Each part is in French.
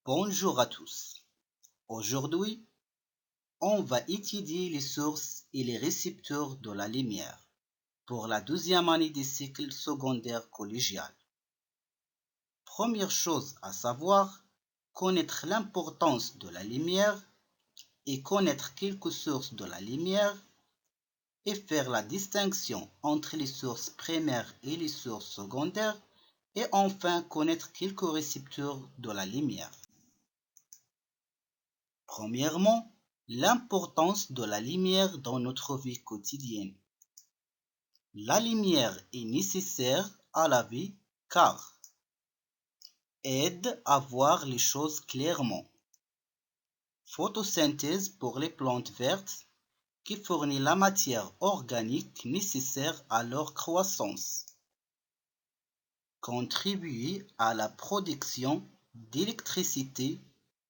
Bonjour à tous. Aujourd'hui, on va étudier les sources et les récepteurs de la lumière pour la deuxième année des cycles secondaires collégial. Première chose à savoir, connaître l'importance de la lumière et connaître quelques sources de la lumière et faire la distinction entre les sources primaires et les sources secondaires et enfin connaître quelques récepteurs de la lumière. Premièrement, l'importance de la lumière dans notre vie quotidienne. La lumière est nécessaire à la vie car aide à voir les choses clairement. Photosynthèse pour les plantes vertes qui fournit la matière organique nécessaire à leur croissance. Contribuer à la production d'électricité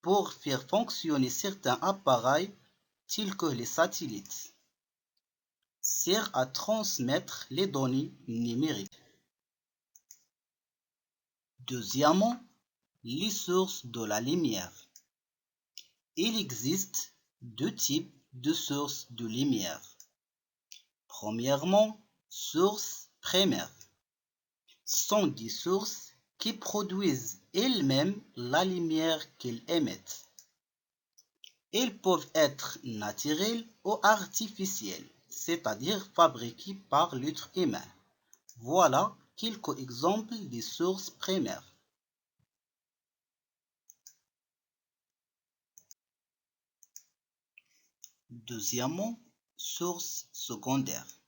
pour faire fonctionner certains appareils tels que les satellites. Sert à transmettre les données numériques. Deuxièmement, les sources de la lumière. Il existe deux types de sources de lumière. Premièrement, sources primaires sont des sources qui produisent elles-mêmes la lumière qu'elles émettent. Elles peuvent être naturelles ou artificielles, c'est-à-dire fabriquées par l'être humain. Voilà quelques exemples des sources primaires. Deuxièmement, sources secondaires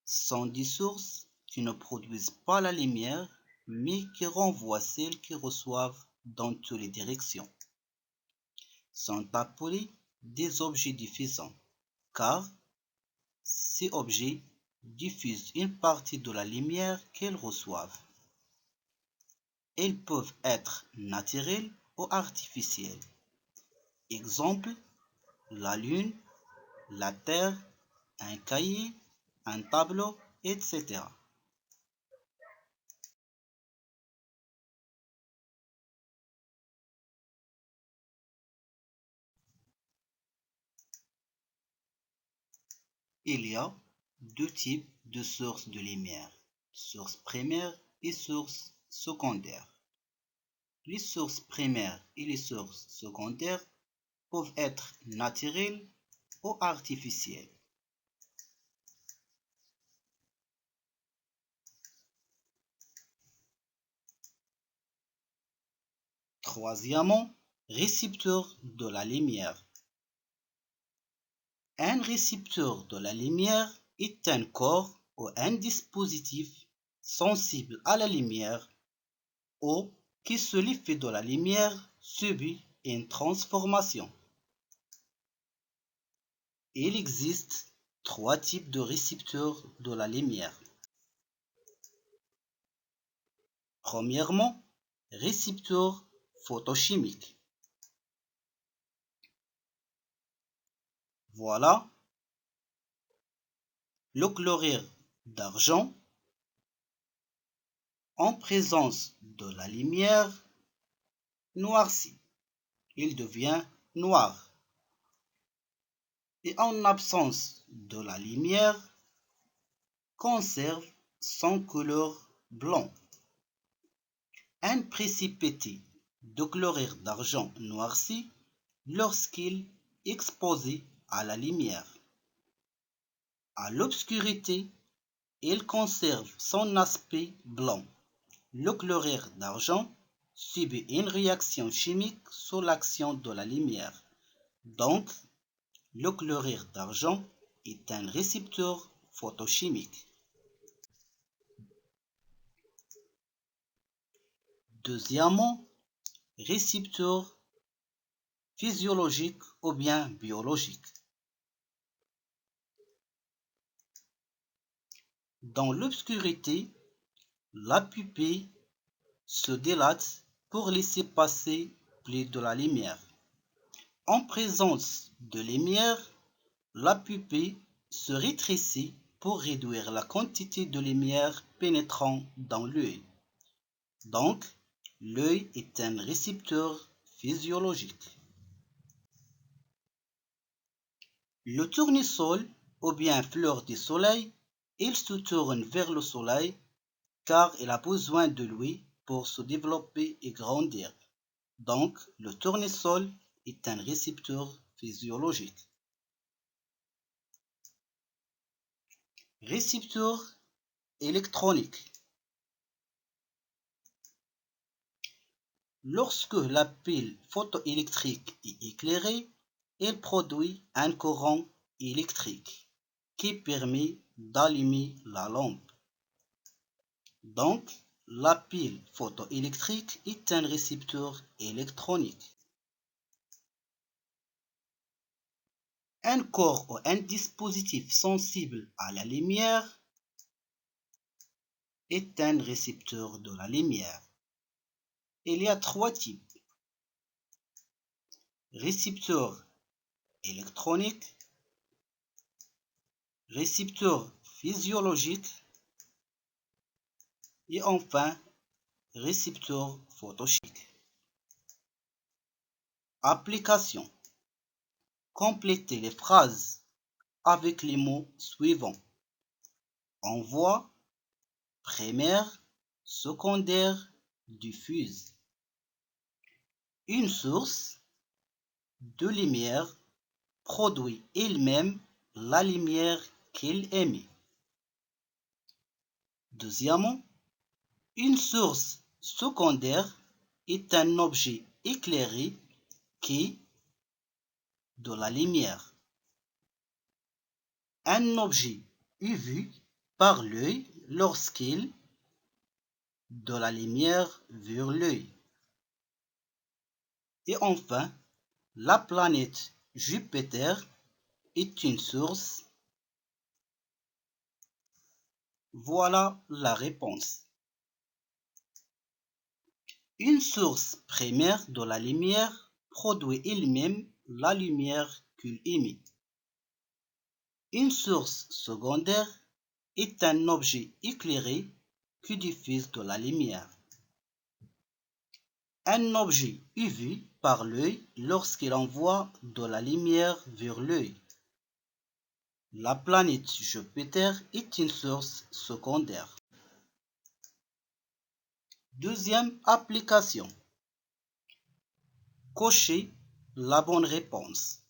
sont des sources qui ne produisent pas la lumière, mais qui renvoient celles qui reçoivent dans toutes les directions. Sont appelés des objets diffusants, car ces objets diffusent une partie de la lumière qu'ils reçoivent. Elles peuvent être naturelles ou artificielles. Exemple, la lune, la terre, un cahier, un tableau, etc. Il y a deux types de sources de lumière, sources primaires et sources secondaires. Les sources primaires et les sources secondaires peuvent être naturelles ou artificielles. Troisièmement, récepteur de la lumière. Un récepteur de la lumière est un corps ou un dispositif sensible à la lumière ou qui sous l'effet de la lumière subit une transformation. Il existe trois types de récepteurs de la lumière. Premièrement, récepteur photochimique. Voilà le chlorure d'argent en présence de la lumière noircit. Il devient noir. Et en absence de la lumière, conserve son couleur blanc. Un précipité de chlorure d'argent noirci lorsqu'il est exposé à la lumière. À l'obscurité, il conserve son aspect blanc. Le chlorure d'argent subit une réaction chimique sous l'action de la lumière. Donc, le chlorure d'argent est un récepteur photochimique. Deuxièmement, récepteur physiologique ou bien biologique. Dans l'obscurité, la pupille se dilate pour laisser passer plus de la lumière. En présence de lumière, la pupille se rétrécit pour réduire la quantité de lumière pénétrant dans l'œil. Donc, L'œil est un récepteur physiologique. Le tournesol, ou bien fleur du soleil, il se tourne vers le soleil car il a besoin de lui pour se développer et grandir. Donc, le tournesol est un récepteur physiologique. Récepteur électronique. Lorsque la pile photoélectrique est éclairée, elle produit un courant électrique qui permet d'allumer la lampe. Donc, la pile photoélectrique est un récepteur électronique. Un corps ou un dispositif sensible à la lumière est un récepteur de la lumière. Il y a trois types. Récepteur électronique, récepteur physiologique et enfin récepteur photochimique. Application. Complétez les phrases avec les mots suivants. Envoi, primaire, secondaire, diffuse. Une source de lumière produit elle-même la lumière qu'elle émet. Deuxièmement, une source secondaire est un objet éclairé qui de la lumière. Un objet est vu par l'œil lorsqu'il de la lumière vers l'œil. Et enfin, la planète Jupiter est une source. Voilà la réponse. Une source primaire de la lumière produit elle-même la lumière qu'elle émet. Une source secondaire est un objet éclairé qui diffuse de la lumière. Un objet est vu par l'œil lorsqu'il envoie de la lumière vers l'œil. La planète Jupiter est une source secondaire. Deuxième application. Cochez la bonne réponse.